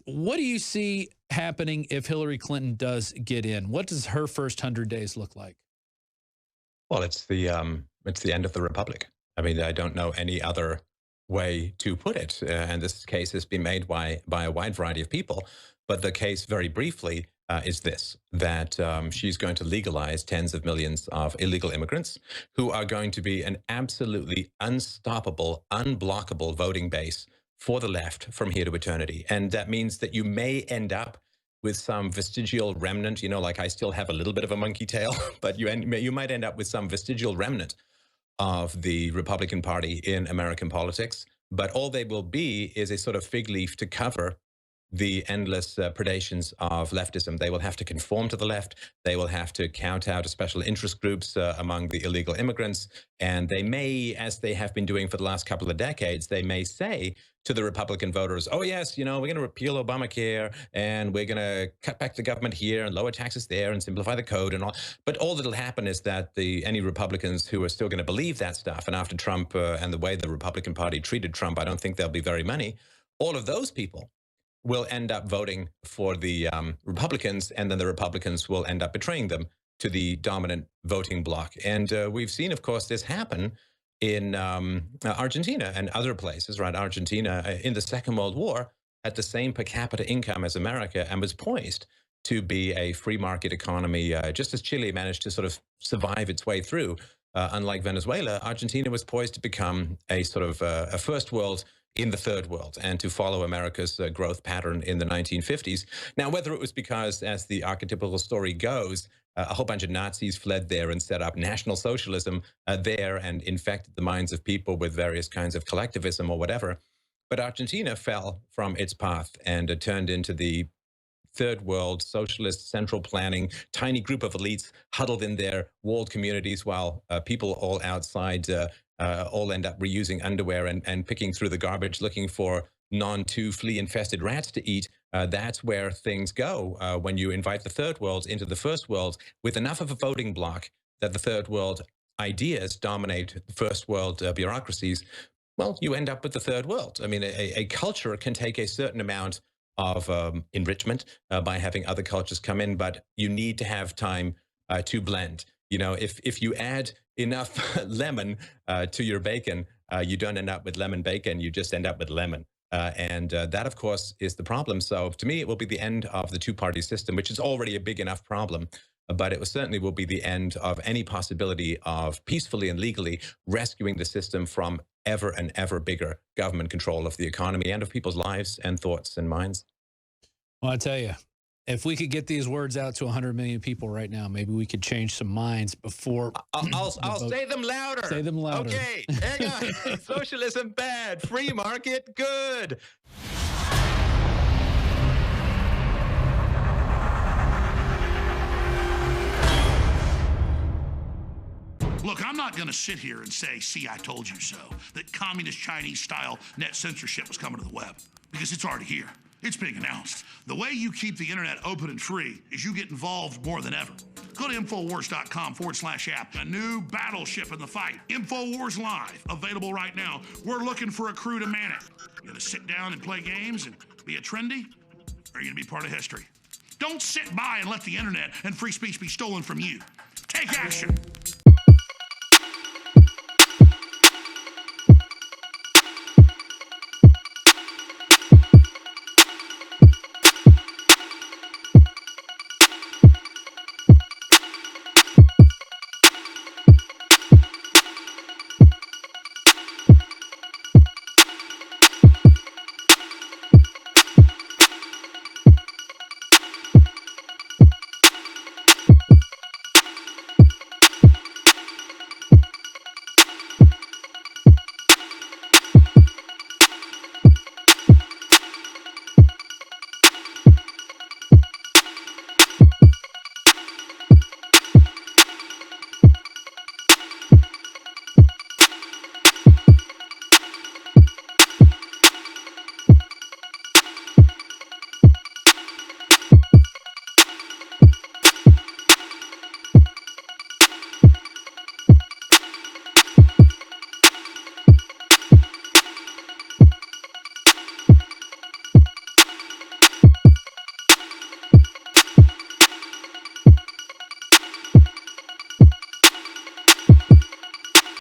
What do you see happening if Hillary Clinton does get in? What does her first 100 days look like? Well, it's the end of the republic. I mean, I don't know any other way to put it. And this case has been made by a wide variety of people. But the case, very briefly, is this: that she's going to legalize tens of millions of illegal immigrants who are going to be an absolutely unstoppable, unblockable voting base for the left from here to eternity. And that means that you may end up with some vestigial remnant, like I still have a little bit of a monkey tail, but you might end up with some vestigial remnant of the Republican Party in American politics. But all they will be is a sort of fig leaf to cover the endless predations of leftism. They will have to conform to the left. They will have to count out special interest groups among the illegal immigrants. And they may, as they have been doing for the last couple of decades, they may say to the Republican voters, oh, yes, we're going to repeal Obamacare and we're going to cut back the government here and lower taxes there and simplify the code and all. But all that'll happen is that any Republicans who are still going to believe that stuff, and after Trump and the way the Republican Party treated Trump, I don't think there'll be very many. All of those people will end up voting for the Republicans, and then the Republicans will end up betraying them to the dominant voting bloc. And we've seen, of course, this happen in Argentina and other places, right? Argentina in the Second World War had the same per capita income as America and was poised to be a free market economy, just as Chile managed to sort of survive its way through. Unlike Venezuela, Argentina was poised to become a sort of a first world in the third world and to follow America's growth pattern in the 1950s. Now, whether it was because, as the archetypical story goes, a whole bunch of Nazis fled there and set up National Socialism there and infected the minds of people with various kinds of collectivism or whatever. But Argentina fell from its path and turned into the third world socialist central planning tiny group of elites huddled in their walled communities while people all outside all end up reusing underwear and picking through the garbage looking for non-2 flea-infested rats to eat. That's where things go when you invite the third world into the first world with enough of a voting bloc that the third world ideas dominate the first world bureaucracies. Well, you end up with the third world. I mean, a culture can take a certain amount of enrichment by having other cultures come in, but you need to have time to blend. If you add enough lemon to your bacon, you don't end up with lemon bacon, you just end up with lemon. And that, of course, is the problem. So to me, it will be the end of the two-party system, which is already a big enough problem. But it certainly will be the end of any possibility of peacefully and legally rescuing the system from ever and ever bigger government control of the economy and of people's lives and thoughts and minds. Well, I tell you, if we could get these words out to 100 million people right now, maybe we could change some minds before. I'll say them louder. Say them louder. Okay. Hang on. Socialism bad. Free market good. Look, I'm not going to sit here and say, see, I told you so, that communist Chinese-style net censorship was coming to the web, because it's already here. It's being announced. The way you keep the internet open and free is you get involved more than ever. Go to Infowars.com/app. A new battleship in the fight. Infowars Live, available right now. We're looking for a crew to man it. You gonna sit down and play games and be a trendy? Or are you gonna be part of history? Don't sit by and let the internet and free speech be stolen from you. Take action.